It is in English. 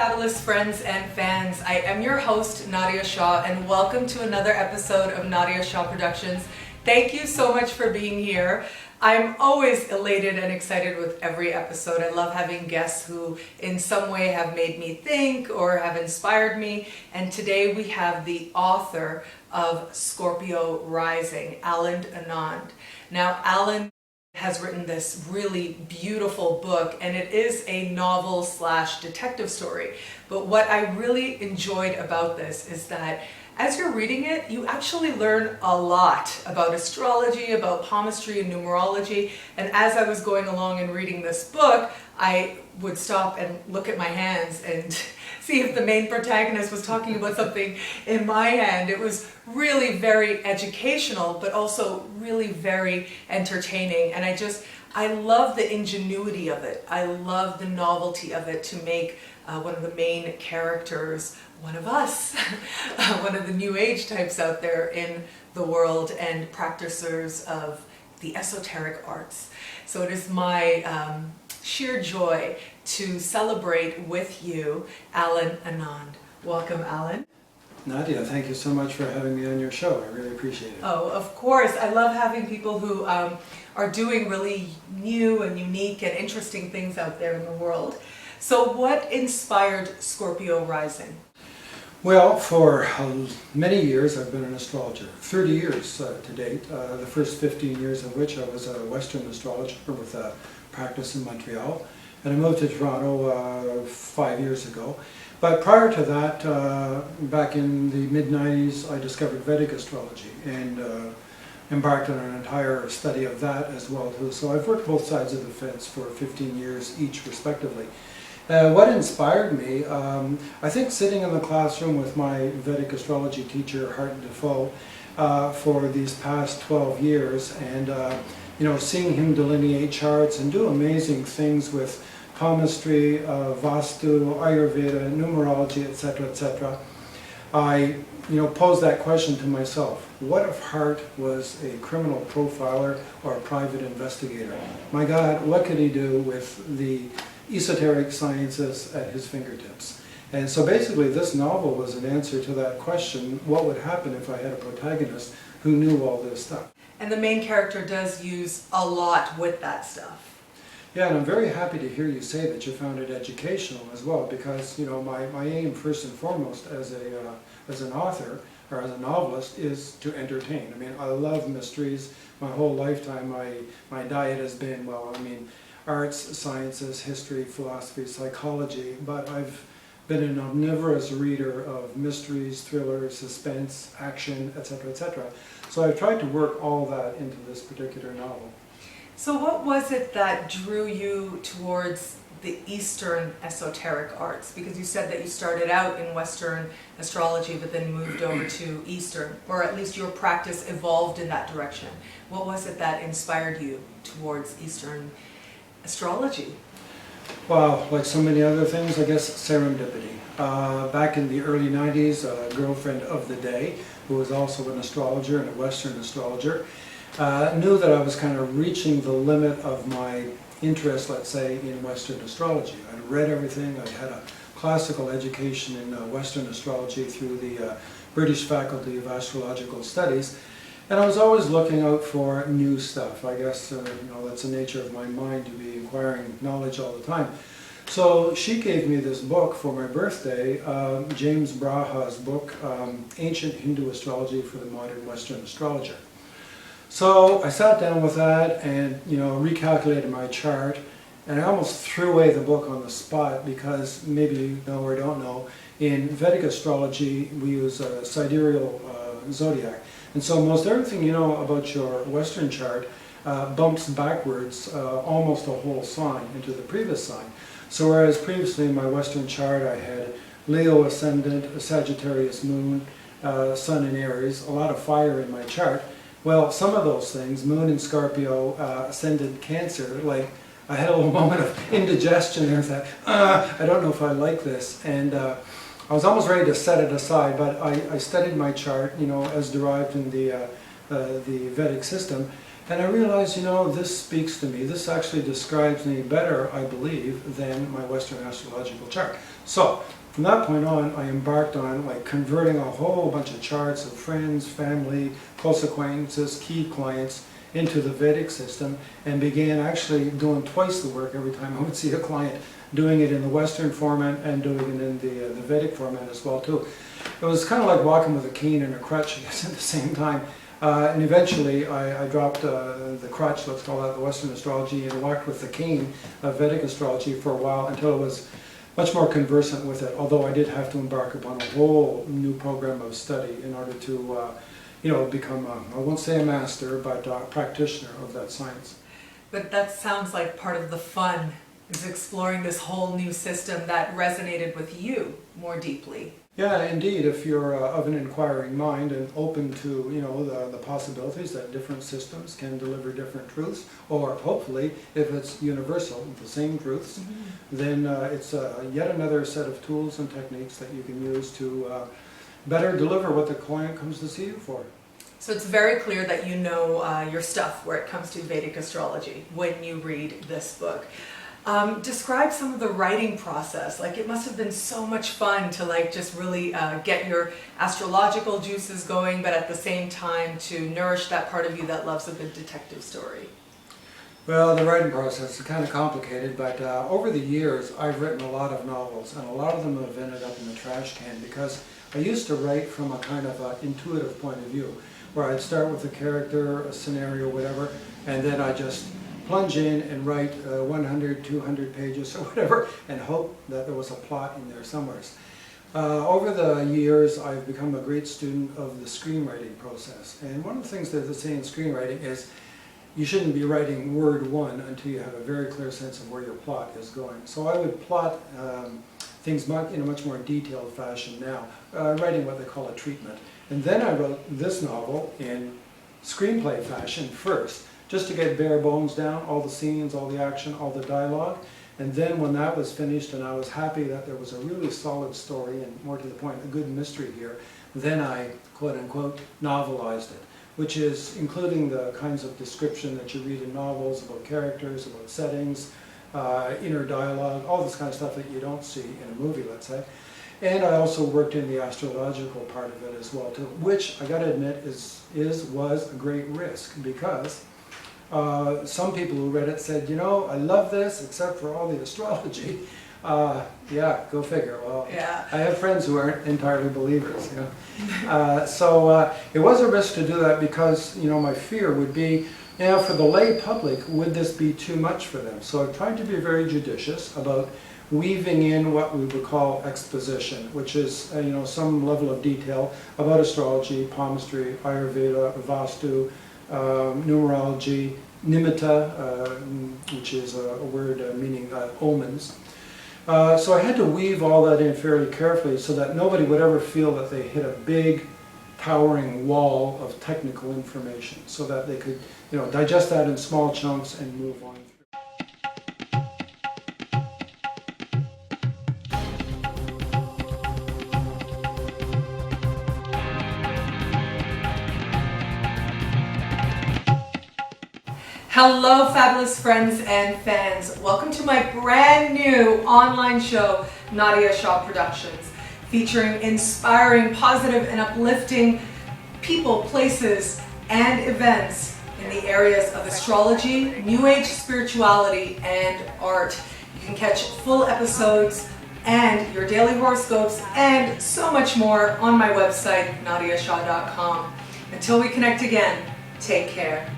fabulous friends and fans. I am your host, Nadiya Shah, and welcome to another episode of Nadiya Shah Productions. Thank you so much for being here. I'm always elated and excited with every episode. I love having guests who in some way have made me think or have inspired me. And today we have the author of Scorpio Rising, Anand. Now, Anand has written this really beautiful book, and it is a novel / detective story. But what I really enjoyed about this is that as you're reading it, you actually learn a lot about astrology, about palmistry and numerology. And as I was going along and reading this book, I would stop and look at my hands and see if the main protagonist was talking about something in my hand. It was really very educational, but also really very entertaining. And I love the ingenuity of it. I love the novelty of it to make one of the main characters one of us, one of the new age types out there in the world and practicers of the esoteric arts. So it is my sheer joy to celebrate with you Anand. Welcome, Alan. Nadiya, thank you so much for having me on your show. I really appreciate it. Oh, of course. I love having people who are doing really new and unique and interesting things out there in the world. So what inspired Scorpio Rising? Well, for many years I've been an astrologer, 30 years to date, the first 15 years of which I was a Western astrologer with a practice in Montreal, and I moved to Toronto 5 years ago. But prior to that, back in the mid-90s, I discovered Vedic Astrology and embarked on an entire study of that as well too. So I've worked both sides of the fence for 15 years each respectively. What inspired me, I think sitting in the classroom with my Vedic astrology teacher, Harton Defoe, for these past 12 years, and seeing him delineate charts and do amazing things with palmistry, Vastu, Ayurveda, numerology, etc., I posed that question to myself. What if Hart was a criminal profiler or a private investigator? My God, what could he do with the esoteric sciences at his fingertips? And so basically this novel was an answer to that question. What would happen if I had a protagonist who knew all this stuff? And the main character does use a lot with that stuff. Yeah, and I'm very happy to hear you say that you found it educational as well, because my aim first and foremost as an author or as a novelist is to entertain. I mean, I love mysteries. My whole lifetime my diet has been, arts, sciences, history, philosophy, psychology, but I've been an omnivorous reader of mysteries, thrillers, suspense, action, etc. So I've tried to work all that into this particular novel. So what was it that drew you towards the Eastern esoteric arts? Because you said that you started out in Western astrology but then moved over to Eastern, or at least your practice evolved in that direction. What was it that inspired you towards Eastern astrology? Well, like so many other things, I guess serendipity. Back in the early 90s, a girlfriend of the day, who was also an astrologer and a Western astrologer, knew that I was kind of reaching the limit of my interest, let's say, in Western astrology. I'd read everything. I had a classical education in Western astrology through the British Faculty of Astrological Studies. And I was always looking out for new stuff. I guess that's the nature of my mind, to be acquiring knowledge all the time. So she gave me this book for my birthday, James Braha's book, Ancient Hindu Astrology for the Modern Western Astrologer. So I sat down with that and recalculated my chart, and I almost threw away the book on the spot because maybe you know or don't know, in Vedic astrology we use a sidereal zodiac. And so most everything you know about your Western chart bumps backwards almost a whole sign into the previous sign. So whereas previously in my Western chart I had Leo ascendant, a Sagittarius moon, Sun in Aries, a lot of fire in my chart. Well, some of those things, moon in Scorpio, ascendant Cancer, like I had a little moment of indigestion there. I thought, I don't know if I like this. And I was almost ready to set it aside, but I studied my chart, as derived in the the Vedic system. And I realized, this speaks to me. This actually describes me better, I believe, than my Western astrological chart. So, from that point on, I embarked on converting a whole bunch of charts of friends, family, close acquaintances, key clients into the Vedic system, and began actually doing twice the work every time I would see a client, doing it in the Western format and doing it in the Vedic format as well too. It was kind of like walking with a cane and a crutch, I guess, at the same time. And eventually I dropped the crutch, let's call that the Western astrology, and walked with the cane of Vedic astrology for a while until I was much more conversant with it, although I did have to embark upon a whole new program of study in order to become, I won't say a master, but a practitioner of that science. But that sounds like part of the fun, is exploring this whole new system that resonated with you more deeply. Yeah, indeed, if you're of an inquiring mind and open to, the possibilities that different systems can deliver different truths, or hopefully, if it's universal, the same truths, then it's yet another set of tools and techniques that you can use to better deliver what the client comes to see you for. So it's very clear that you know your stuff where it comes to Vedic astrology when you read this book. Describe some of the writing process. It must have been so much fun to just really get your astrological juices going, but at the same time to nourish that part of you that loves a good detective story. Well, the writing process is kind of complicated, but over the years I've written a lot of novels, and a lot of them have ended up in the trash can because I used to write from a kind of intuitive point of view, where I'd start with a character, a scenario, whatever, and then I just plunge in and write 100, 200 pages or whatever, and hope that there was a plot in there somewhere. Over the years, I've become a great student of the screenwriting process. And one of the things that they say in screenwriting is you shouldn't be writing word one until you have a very clear sense of where your plot is going. So I would plot things in a much more detailed fashion now, writing what they call a treatment. And then I wrote this novel in screenplay fashion first, just to get bare bones down, all the scenes, all the action, all the dialogue. And then when that was finished and I was happy that there was a really solid story and, more to the point, a good mystery here, then I, quote-unquote, novelized it, which is including the kinds of description that you read in novels about characters, about settings, inner dialogue, all this kind of stuff that you don't see in a movie, let's say. And I also worked in the astrological part of it as well, too, which I got to admit was a great risk, because some people who read it said, I love this except for all the astrology. Yeah, go figure. Well, yeah. I have friends who aren't entirely believers. So it was a risk to do that because, my fear would be, for the lay public, would this be too much for them? So I've tried to be very judicious about weaving in what we would call exposition, which is some level of detail about astrology, palmistry, Ayurveda, Vastu, numerology, nimitta, which is a word meaning omens. So I had to weave all that in fairly carefully so that nobody would ever feel that they hit a big, towering wall of technical information, so that they could digest that in small chunks and move on. Hello, fabulous friends and fans. Welcome to my brand new online show, Nadiya Shah Productions, featuring inspiring, positive, and uplifting people, places, and events in the areas of astrology, New Age spirituality, and art. You can catch full episodes and your daily horoscopes and so much more on my website, nadiyashah.com. Until we connect again, take care.